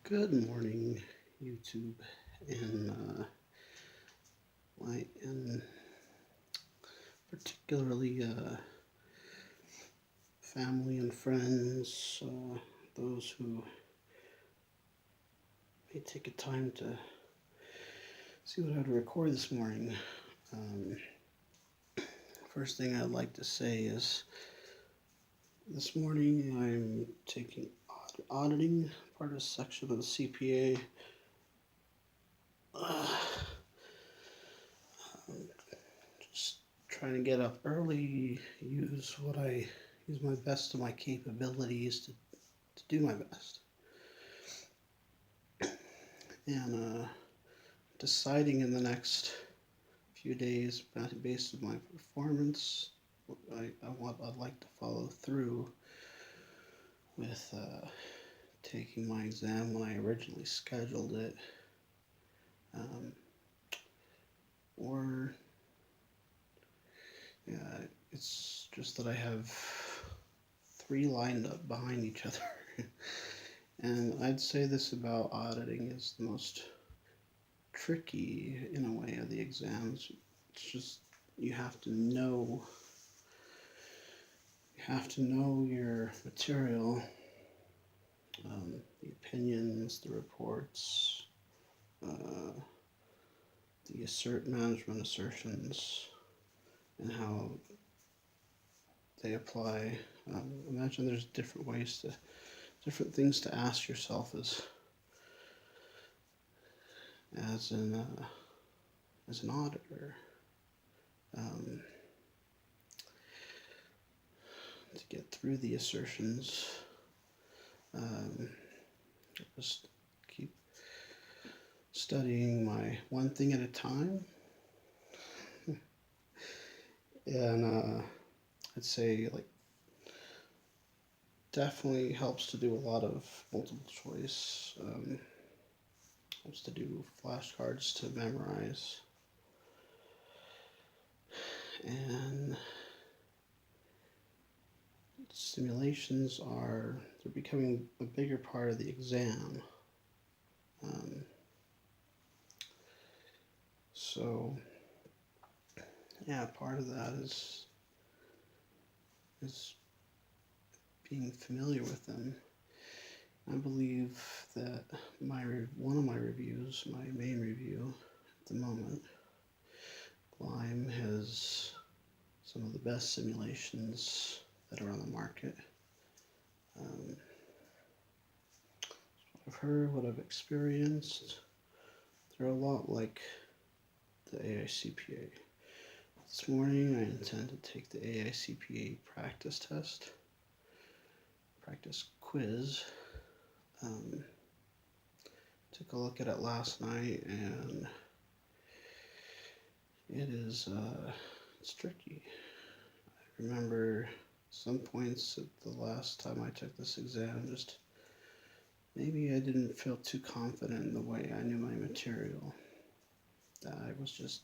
Good morning, YouTube, and and particularly family and friends, those who may take a time to see what I had to record this morning. Um, First thing I'd like to say is this morning I'm taking auditing, part of a section of the CPA. Just trying to get up early, use my best of my capabilities to do my best. And deciding in the next few days, based on my performance, I'd like to follow through with taking my exam when I originally scheduled it, um, or yeah, it's just that I have three lined up behind each other. And I'd say this about auditing is the most tricky in a way of the exams. It's just you have to know your material, the opinions, the reports, uh, the management assertions, and how they apply. Imagine there's different things to ask yourself as an as an auditor, um, to get through the assertions. Just keep studying my one thing at a time, and I'd say like definitely helps to do a lot of multiple choice. Helps to do flashcards to memorize, and simulations they're becoming a bigger part of the exam. Um, so yeah, part of that is being familiar with them. I believe that one of my reviews, my main review at the moment, Lime has some of the best simulations that are on the market. What I've heard, what I've experienced, they're a lot like the AICPA. This morning I intend to take the AICPA practice quiz. Took a look at it last night, and it's tricky. I remember some points at the last time I took this exam, just maybe I didn't feel too confident in the way I knew my material. I was just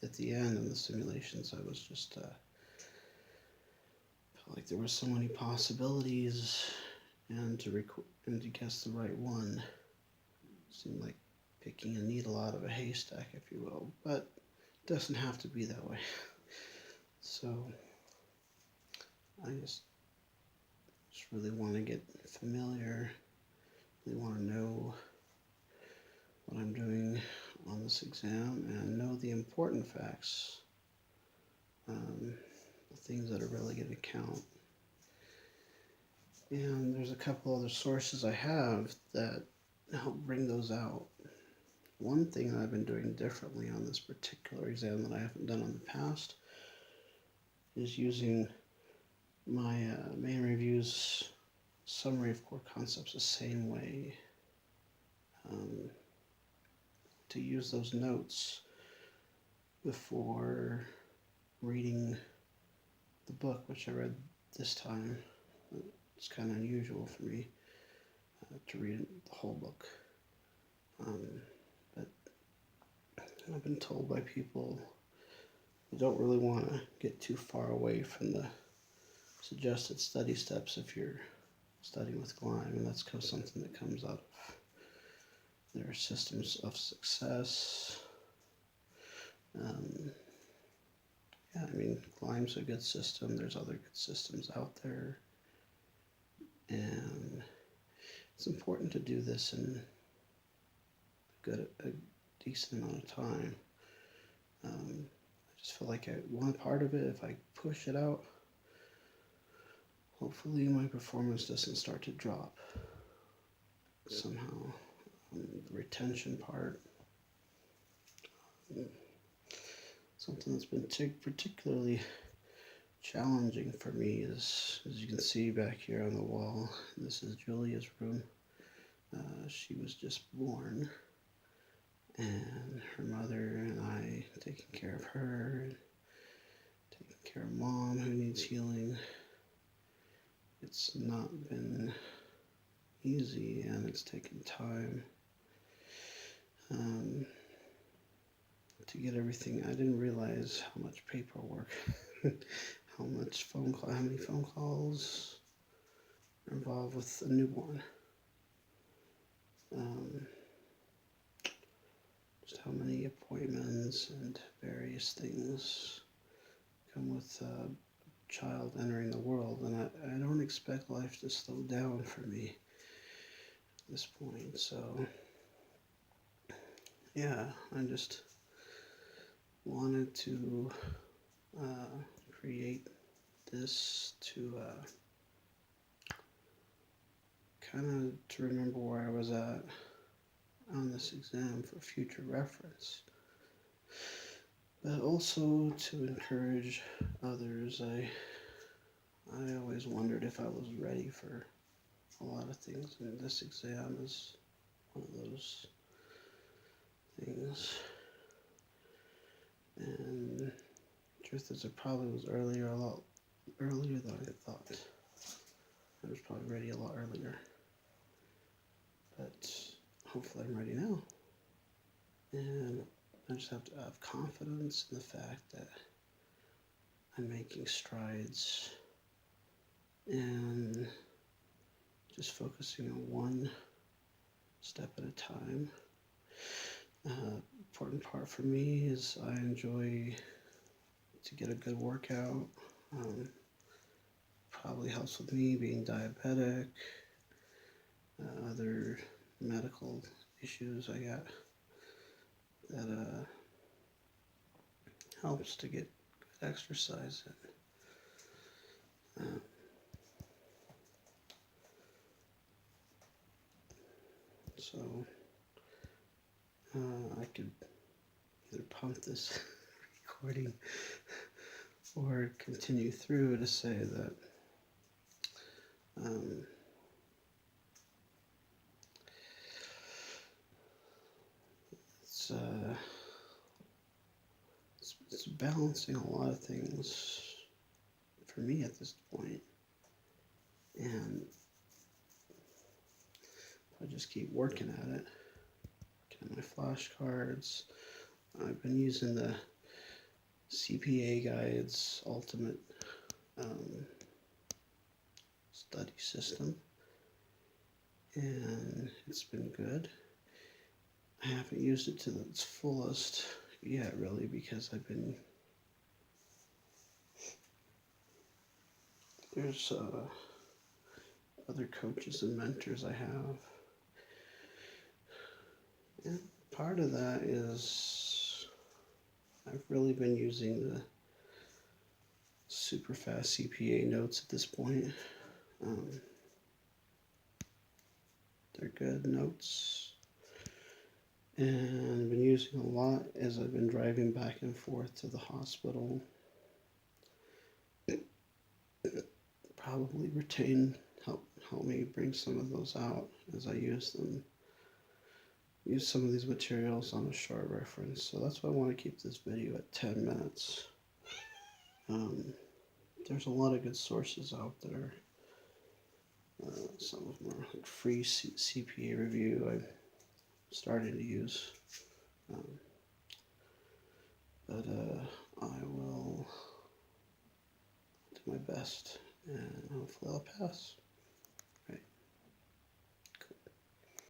at the end in the simulations, I was just felt like there were so many possibilities, and to guess the right one seemed like picking a needle out of a haystack, if you will. But it doesn't have to be that way. So I just really want to get familiar. Really want to know what I'm doing on this exam and know the important facts, the things that are really going to count. And there's a couple other sources I have that help bring those out. One thing that I've been doing differently on this particular exam that I haven't done in the past is using my main review's summary of core concepts the same way, to use those notes before reading the book, which I read this time. It's kind of unusual for me to read the whole book. But I've been told by people you don't really want to get too far away from the suggested study steps if you're studying with Glyme, and that's something that comes out of their systems of success. Yeah, I mean, Glyme's a good system. There's other good systems out there, and it's important to do this in a decent amount of time. I just feel like one part of it, if I push it out, hopefully my performance doesn't start to drop somehow. The retention part, something that's been particularly challenging for me is, as you can see back here on the wall, this is Julia's room. She was just born, and her mother and I taking care of her, and taking care of Mom who needs healing. It's not been easy, and it's taken time to get everything. I didn't realize how much paperwork, how many phone calls are involved with a newborn. Just how many appointments and various things come with a child entering the world, and I don't expect life to slow down for me at this point. So yeah, I just wanted to create this to kind of to remember where I was at on this exam for future reference, but also to encourage others. I always wondered if I was ready for a lot of things, and this exam is one of those things. And the truth is, it probably was a lot earlier than I thought. I was probably ready a lot earlier, but hopefully I'm ready now. And I just have to have confidence in the fact that I'm making strides and just focusing on one step at a time. Important part for me is I enjoy to get a good workout. Probably helps with me being diabetic, other medical issues I got, that helps to get good exercise in. So I could either pump this recording or continue through to say that it's balancing a lot of things for me at this point, and I just keep working at it. Get my flashcards. I've been using the CPA Guides Ultimate study system, and it's been good. I haven't used it to its fullest yet, really, because there's other coaches and mentors I have. And part of that is I've really been using the super fast CPA notes at this point. They're good notes, and I've been using a lot as I've been driving back and forth to the hospital. Probably help me bring some of those out as I use some of these materials on a short reference. So that's why I want to keep this video at 10 minutes. There's a lot of good sources out there. Some of them are like free CPA review I'm starting to use. But I will do my best, and hopefully I'll pass.